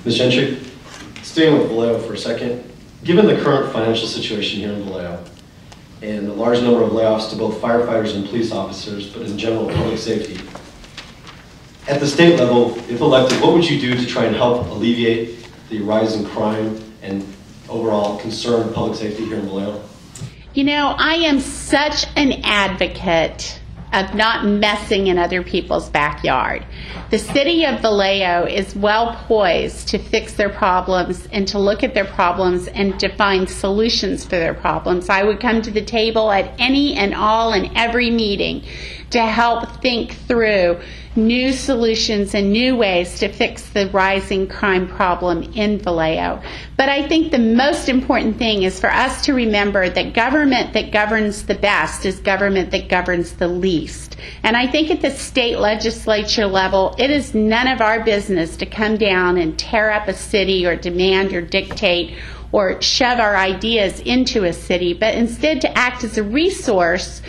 Ms. Gentry, staying with Vallejo for a second, given the current financial situation here in Vallejo and the large number of layoffs to both firefighters and police officers, but in general public safety, at the state level, if elected, what would you do to try and help alleviate the rise in crime and overall concern of public safety here in Vallejo? You know, I am such an advocate of not messing in other people's backyard. The city of Vallejo is well poised to fix their problems and to look at their problems and to find solutions for their problems. I would come to the table at any and all and every meeting to help think through new solutions and new ways to fix the rising crime problem in Vallejo. But I think the most important thing is for us to remember that government that governs the best is government that governs the least. And I think at the state legislature level, it is none of our business to come down and tear up a city or demand or dictate or shove our ideas into a city, but instead to act as a resource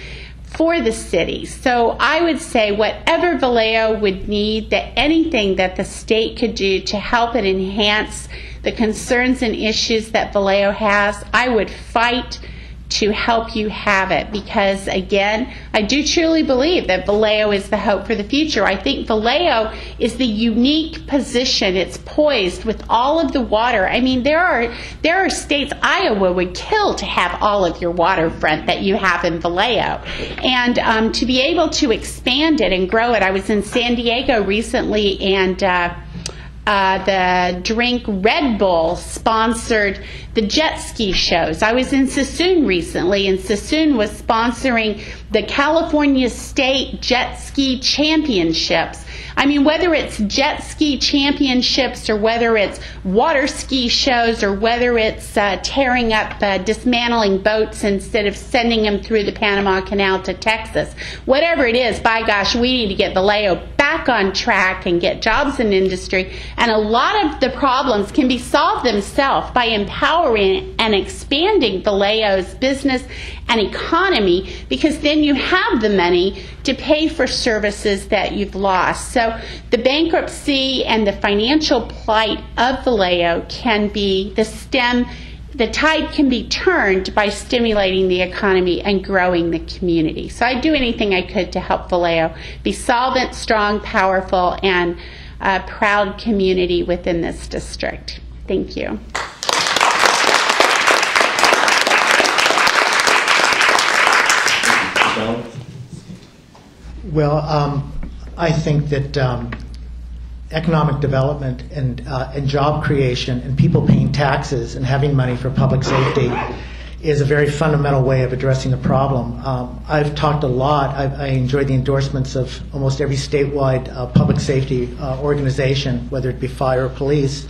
for the city. So I would say whatever Vallejo would need, that anything that the state could do to help and enhance the concerns and issues that Vallejo has, I would fight to help you have it, because again, I do truly believe that Vallejo is the hope for the future. I think Vallejo is the unique position. It's poised with all of the water. I mean, there are states, Iowa would kill to have all of your waterfront that you have in Vallejo. And to be able to expand it and grow it. I was in San Diego recently, and the drink Red Bull sponsored the jet ski shows. I was in Sassoon recently, and Sassoon was sponsoring the California State Jet Ski Championships. I mean, whether it's jet ski championships or whether it's water ski shows or whether it's tearing up, dismantling boats instead of sending them through the Panama Canal to Texas, whatever it is, by gosh, we need to get Vallejo back on track and get jobs in industry. And a lot of the problems can be solved themselves by empowering and expanding Vallejo's business and economy, because then you have the money to pay for services that you've lost. So the bankruptcy and the financial plight of Vallejo can be the tide can be turned by stimulating the economy and growing the community. So I'd do anything I could to help Vallejo be solvent, strong, powerful, and a proud community within this district. Thank you. Well, I think that economic development and job creation and people paying taxes and having money for public safety is a very fundamental way of addressing the problem. I've talked a lot. I enjoyed the endorsements of almost every statewide public safety organization, whether it be fire or police.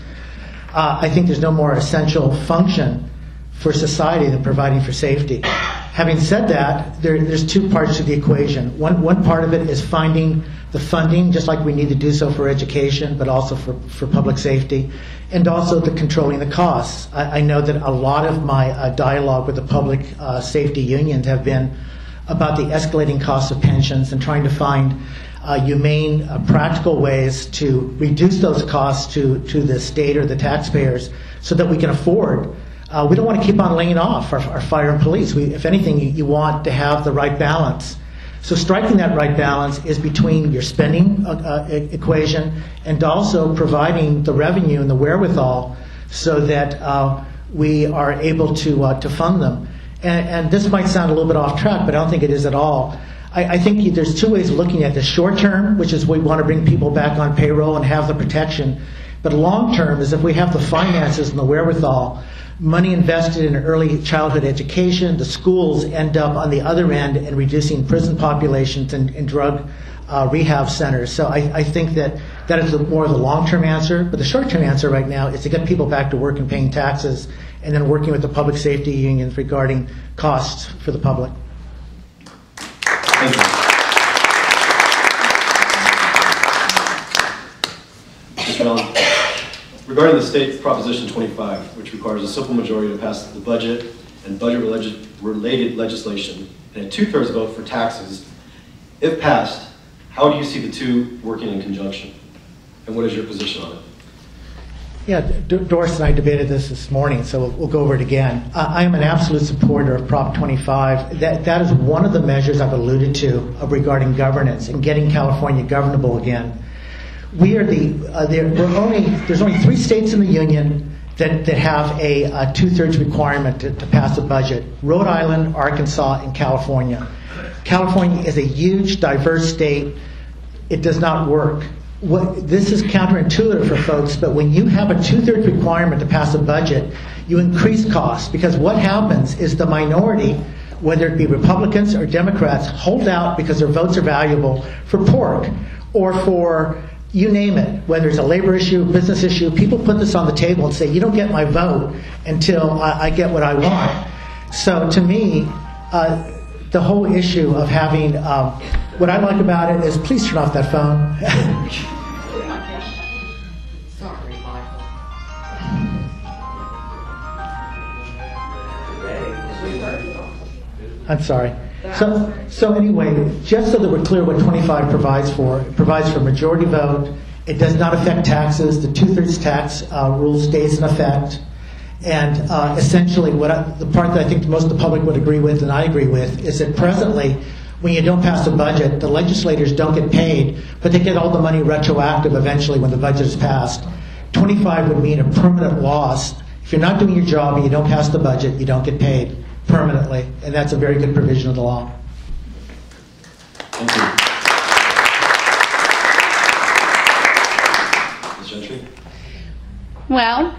I think there's no more essential function for society than providing for safety. Having said that, there's two parts to the equation. One part of it is finding the funding, just like we need to do so for education, but also for public safety, and also the controlling the costs. I know that a lot of my dialogue with the public safety unions have been about the escalating costs of pensions and trying to find humane, practical ways to reduce those costs to the state or the taxpayers so that we can afford. We don't want to keep on laying off our fire and police. If anything, you want to have the right balance. So striking that right balance is between your spending equation and also providing the revenue and the wherewithal so that we are able to fund them. And this might sound a little bit off track, but I don't think it is at all. I think there's two ways of looking at the short term, which is we want to bring people back on payroll and have the protection. But long term is if we have the finances and the wherewithal, money invested in early childhood education, the schools end up on the other end in reducing prison populations and drug rehab centers. So I think that is more of the long-term answer. But the short-term answer right now is to get people back to work and paying taxes, and then working with the public safety unions regarding costs for the public. Thank you. Mr. Allen, regarding the state Proposition 25, which requires a simple majority to pass the budget and budget-related legislation, and a 2/3 vote for taxes, if passed, how do you see the two working in conjunction? And what is your position on it? Yeah, Doris and I debated this morning, so we'll go over it again. I am an absolute supporter of Prop 25. That is one of the measures I've alluded to regarding governance and getting California governable again. There's only 3 states in the union that have a 2/3 requirement to pass a budget: Rhode Island, Arkansas, and California. California is a huge, diverse state. It does not work. This is counterintuitive for folks, but when you have a 2/3 requirement to pass a budget, you increase costs, because what happens is the minority, whether it be Republicans or Democrats, hold out because their votes are valuable for pork or for, you name it, whether it's a labor issue, business issue. People put this on the table and say, you don't get my vote until I get what I want. So to me, the whole issue of having, what I like about it is, please turn off that phone. Sorry, Michael. I'm sorry. So anyway, just so that we're clear what 25 provides for, it provides for majority vote. It does not affect taxes. The 2/3 tax rule stays in effect. And essentially, the part that I think most of the public would agree with, and I agree with, is that presently, when you don't pass a budget, the legislators don't get paid, but they get all the money retroactive eventually when the budget is passed. 25 would mean a permanent loss. If you're not doing your job and you don't pass the budget, you don't get paid permanently, and that's a very good provision of the law. Thank you. Ms. Gentry? Well,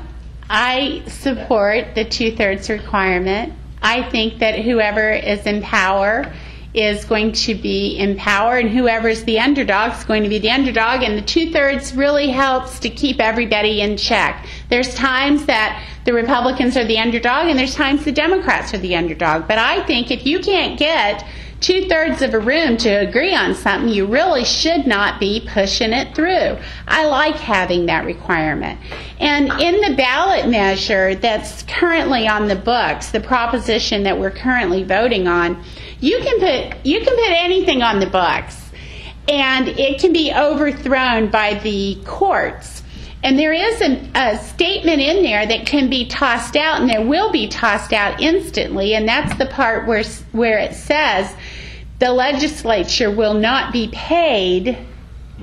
I support the 2/3 requirement. I think that whoever is in power is going to be in power, and whoever is the underdog is going to be the underdog, and the 2/3 really helps to keep everybody in check. There's times that the Republicans are the underdog, and there's times the Democrats are the underdog, but I think if you can't get 2/3 of a room to agree on something, you really should not be pushing it through. I like having that requirement. And in the ballot measure that's currently on the books, the proposition that we're currently voting on, you can put anything on the books, and it can be overthrown by the courts. And there is a statement in there that can be tossed out, and there will be tossed out instantly, and that's the part where it says the legislature will not be paid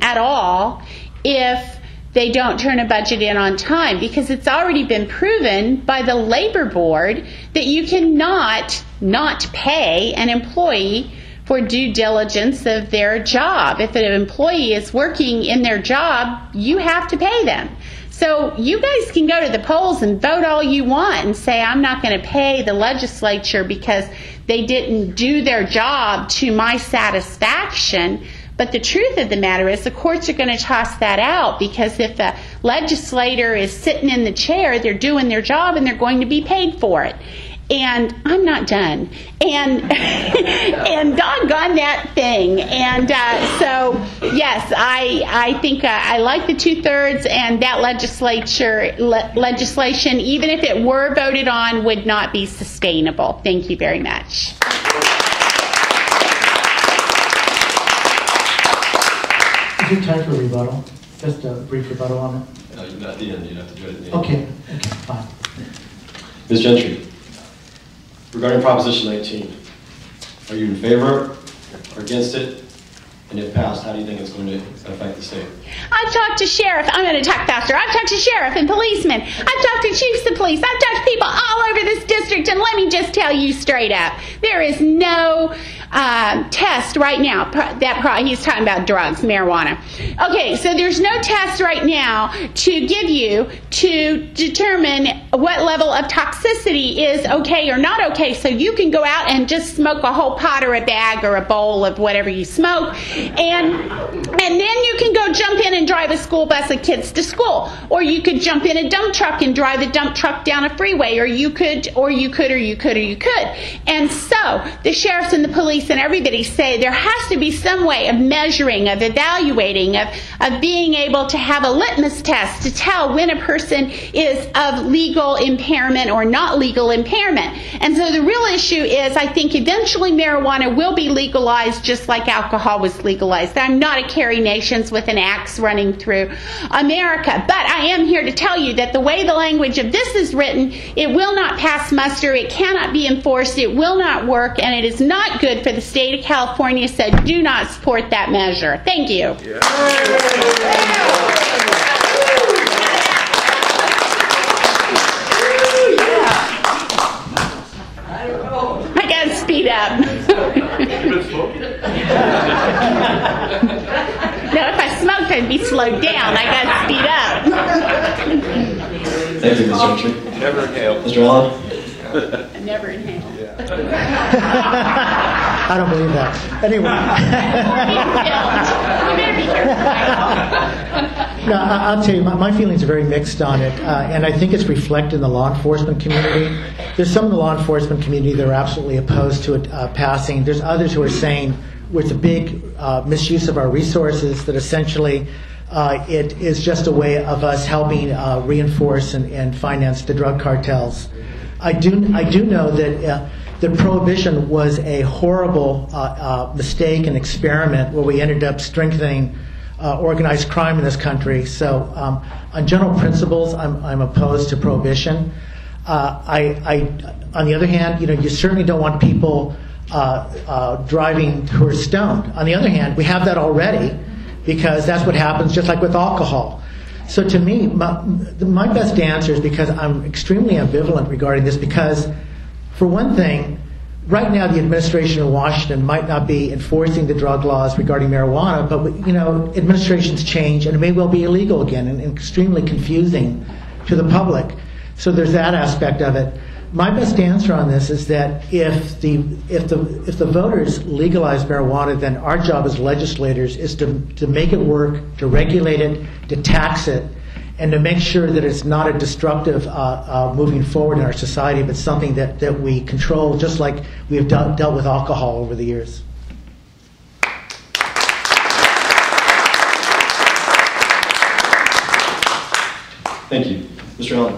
at all if they don't turn a budget in on time, because it's already been proven by the labor board that you cannot not pay an employee for due diligence of their job. If an employee is working in their job, you have to pay them. So you guys can go to the polls and vote all you want and say, I'm not going to pay the legislature because they didn't do their job to my satisfaction. But the truth of the matter is the courts are going to toss that out, because if a legislator is sitting in the chair, they're doing their job and they're going to be paid for it. And I'm not done. And and doggone that thing. And so, yes, I think I like the 2/3, and that legislation, even if it were voted on, would not be sustainable. Thank you very much. Is there time for a rebuttal? Just a brief rebuttal on it? No, at the end. You have to do it at the end. Okay, fine. Ms. Gentry, regarding Proposition 19, are you in favor or against it? And if passed, how do you think it's going to affect the state? I've talked to sheriff. I'm going to talk faster. I've talked to sheriff and policemen. I've talked to chiefs of police. I've talked to people all over this district, and let me just tell you straight up, there is no test right now. He's talking about drugs, marijuana. Okay, so there's no test right now to give you to determine what level of toxicity is okay or not okay, so you can go out and just smoke a whole pot or a bag or a bowl of whatever you smoke, and then you can go jump in and drive a school bus of kids to school, or you could jump in a dump truck and drive a dump truck down a freeway, or you could. And so the sheriffs and the police police and everybody say there has to be some way of measuring, of evaluating, of being able to have a litmus test to tell when a person is of legal impairment or not legal impairment. And so the real issue is, I think eventually marijuana will be legalized just like alcohol was legalized. I'm not a Carrie Nations with an axe running through America, but I am here to tell you that the way the language of this is written, it will not pass muster, it cannot be enforced, it will not work, and it is not good for the state of California, so do not support that measure. Thank you. I gotta speed up. No, if I smoked, I'd be slowed down. I gotta speed up. Thank you, Mr. Gentry. Never inhale. Mr. Allen? I never inhale. I don't believe that. Anyway. No, I'll tell you, my feelings are very mixed on it, and I think it's reflected in the law enforcement community. There's some in the law enforcement community that are absolutely opposed to it passing. There's others who are saying, with the big misuse of our resources, that essentially it is just a way of us helping reinforce and finance the drug cartels. I do know that prohibition was a horrible mistake and experiment where we ended up strengthening organized crime in this country. So on general principles, I'm opposed to prohibition. On the other hand, you certainly don't want people driving who are stoned. On the other hand, we have that already because that's what happens just like with alcohol. So to me, my best answer is, because I'm extremely ambivalent regarding this, because for one thing, right now the administration in Washington might not be enforcing the drug laws regarding marijuana, but administrations change and it may well be illegal again and extremely confusing to the public. So there's that aspect of it. My best answer on this is that if the voters legalize marijuana, then our job as legislators is to make it work, to regulate it, to tax it, and to make sure that it's not a destructive moving forward in our society, but something that we control, just like we have dealt with alcohol over the years. Thank you. Mr. Allen?